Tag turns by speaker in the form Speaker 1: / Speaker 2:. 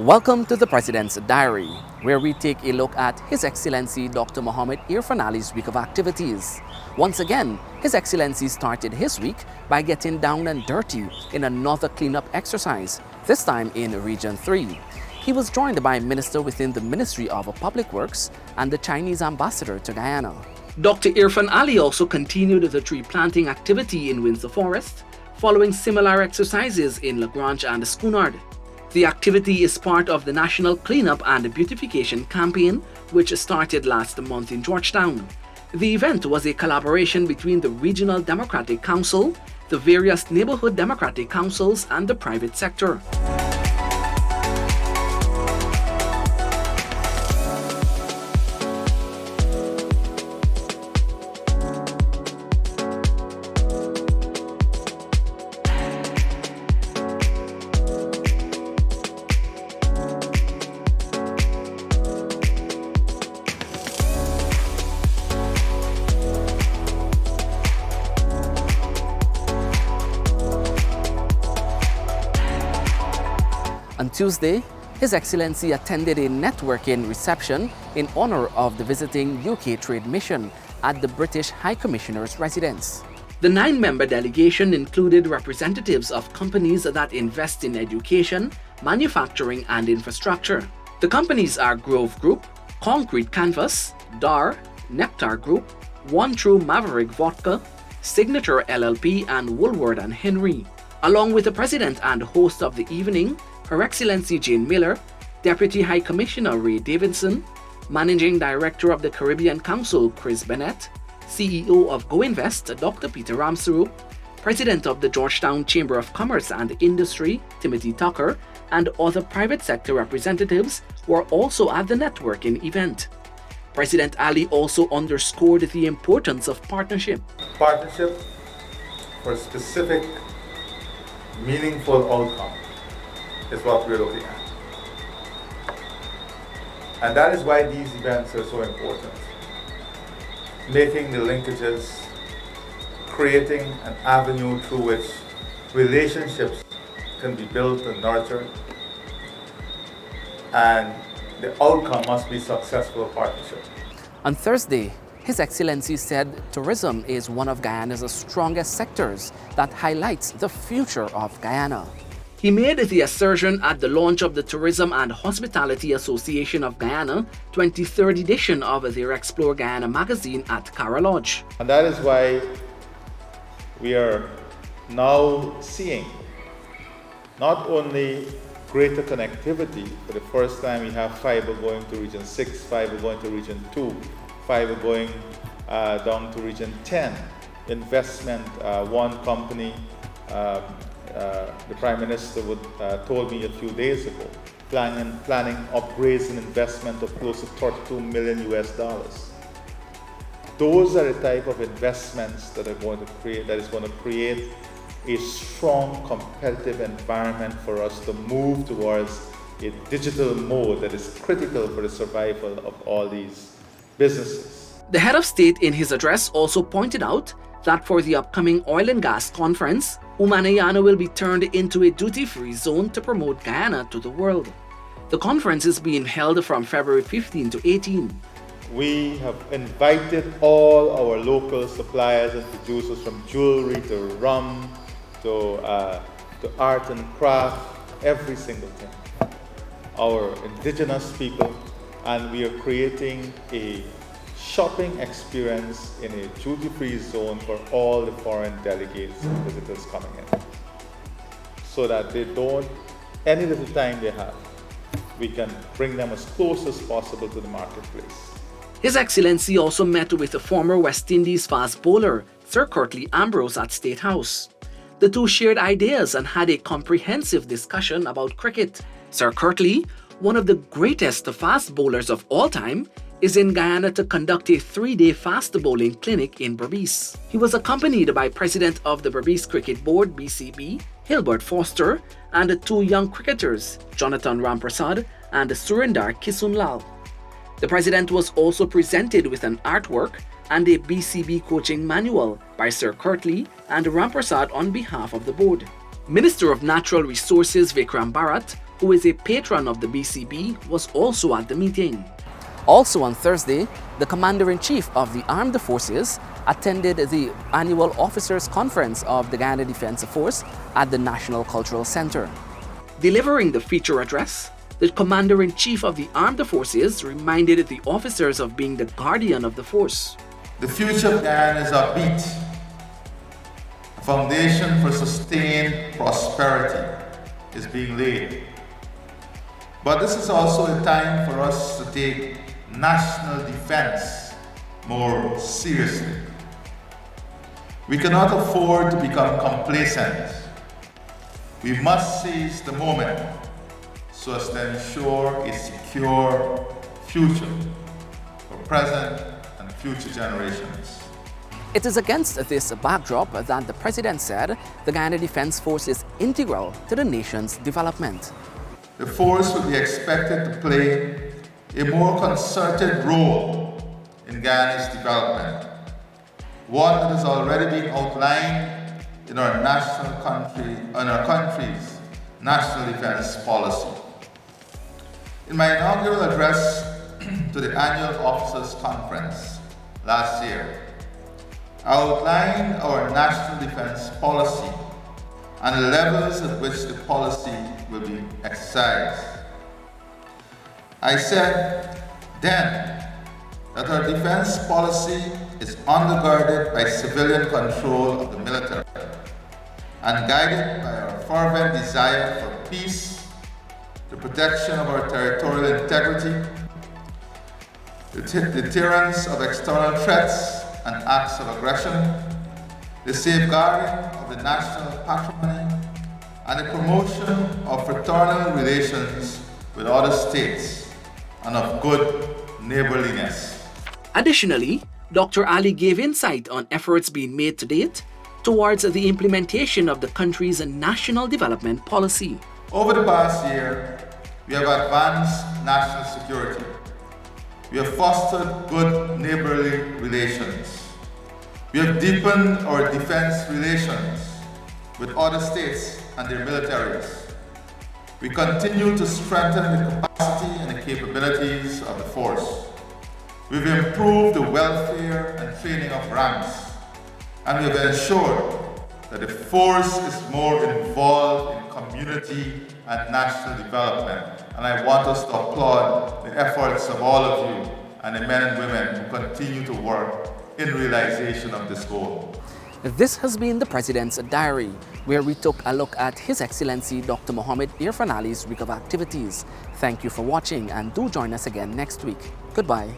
Speaker 1: Welcome to the President's Diary, where we take a look at His Excellency Dr. Mohamed Irfaan Ali's week of activities. Once again, His Excellency started his week by getting down and dirty in another cleanup exercise, this time in Region 3. He was joined by a minister within the Ministry of Public Works and the Chinese ambassador to Guyana. Dr. Irfaan Ali also continued the tree planting activity in Windsor Forest, following similar exercises in Lagrange and Schoonard. The activity is part of the National Cleanup and Beautification Campaign, which started last month in Georgetown. The event was a collaboration between the Regional Democratic Council, the various neighborhood democratic councils, and the private sector. On Tuesday, His Excellency attended a networking reception in honor of the visiting UK trade mission at the British High Commissioner's residence. The 9-member delegation included representatives of companies that invest in education, manufacturing, and infrastructure. The companies are Grove Group, Concrete Canvas, DAR, Nectar Group, One True Maverick Vodka, Signature LLP, and Woolworth and Henry. Along with the president and host of the evening, Her Excellency Jane Miller, Deputy High Commissioner Ray Davidson, Managing Director of the Caribbean Council Chris Bennett, CEO of GoInvest Dr. Peter Ramsuru, President of the Georgetown Chamber of Commerce and Industry Timothy Tucker, and other private sector representatives were also at the networking event. President Ali also underscored the importance of partnership.
Speaker 2: Partnership for a specific, meaningful outcome is what we're looking at. And that is why these events are so important. Making the linkages, creating an avenue through which relationships can be built and nurtured, and the outcome must be successful partnership.
Speaker 1: On Thursday, His Excellency said tourism is one of Guyana's strongest sectors that highlights the future of Guyana. He made the assertion at the launch of the Tourism and Hospitality Association of Guyana 23rd edition of their Explore Guyana magazine at Cara Lodge.
Speaker 2: And that is why we are now seeing not only greater connectivity. For the first time, we have fiber going to Region 6, fiber going to Region 2, fiber going down to Region 10. Investment, one company, the Prime Minister told me a few days ago, planning upgrades and investment of close to $32 million US. Those are the type of investments that is going to create a strong competitive environment for us to move towards a digital mode that is critical for the survival of all these businesses.
Speaker 1: The head of state in his address also pointed out that for the upcoming oil and gas conference, Umanayana will be turned into a duty-free zone to promote Guyana to the world. The conference is being held from February 15 to 18.
Speaker 2: We have invited all our local suppliers and producers, from jewelry to rum to art and craft, every single thing. Our indigenous people, and we are creating a shopping experience in a duty-free zone for all the foreign delegates and visitors coming in, so that they don't, any little time they have, we can bring them as close as possible to the marketplace.
Speaker 1: His Excellency also met with the former West Indies fast bowler Sir Curtly Ambrose at State House. The two shared ideas and had a comprehensive discussion about cricket. Sir Curtly, one of the greatest fast bowlers of all time, is in Guyana to conduct a 3-day fast bowling clinic in Berbice. He was accompanied by President of the Berbice Cricket Board, BCB, Hilbert Foster, and 2 young cricketers, Jonathan Ramprasad and Surinder Kisunlal. The President was also presented with an artwork and a BCB coaching manual by Sir Curtly and Ramprasad on behalf of the board. Minister of Natural Resources Vikram Bharat who is a patron of the BCB, was also at the meeting. Also on Thursday, the Commander-in-Chief of the Armed Forces attended the annual Officers' Conference of the Guyana Defence Force at the National Cultural Centre. Delivering the feature address, the Commander-in-Chief of the Armed Forces reminded the officers of being the guardian of the force.
Speaker 2: The future of Guyana is upbeat. A foundation for sustained prosperity is being laid. But this is also a time for us to take national defense more seriously. We cannot afford to become complacent. We must seize the moment so as to ensure a secure future for present and future generations.
Speaker 1: It is against this backdrop that the President said the Guyana Defence Force is integral to the nation's development.
Speaker 2: The force will be expected to play a more concerted role in Guyana's development, one that has already been outlined in our country's national defense policy. In my inaugural address to the annual Officers' Conference last year, I outlined our national defense policy and the levels at which the policy will be exercised. I said then that our defense policy is undergirded by civilian control of the military and guided by our fervent desire for peace, the protection of our territorial integrity, the deterrence of external threats and acts of aggression, the safeguarding of the national patrimony, and the promotion of fraternal relations with other states and of good neighborliness.
Speaker 1: Additionally, Dr. Ali gave insight on efforts being made to date towards the implementation of the country's national development policy.
Speaker 2: Over the past year, we have advanced national security. We have fostered good neighborly relations. We have deepened our defense relations with other states and their militaries. We continue to strengthen the capacity and the capabilities of the force. We've improved the welfare and training of ranks, and we have ensured that the force is more involved in community and national development. And I want us to applaud the efforts of all of you and the men and women who continue to work in realization of this goal.
Speaker 1: This has been the President's Diary, where we took a look at His Excellency Dr. Mohamed Irfaan Ali's week of activities. Thank you for watching and do join us again next week. Goodbye.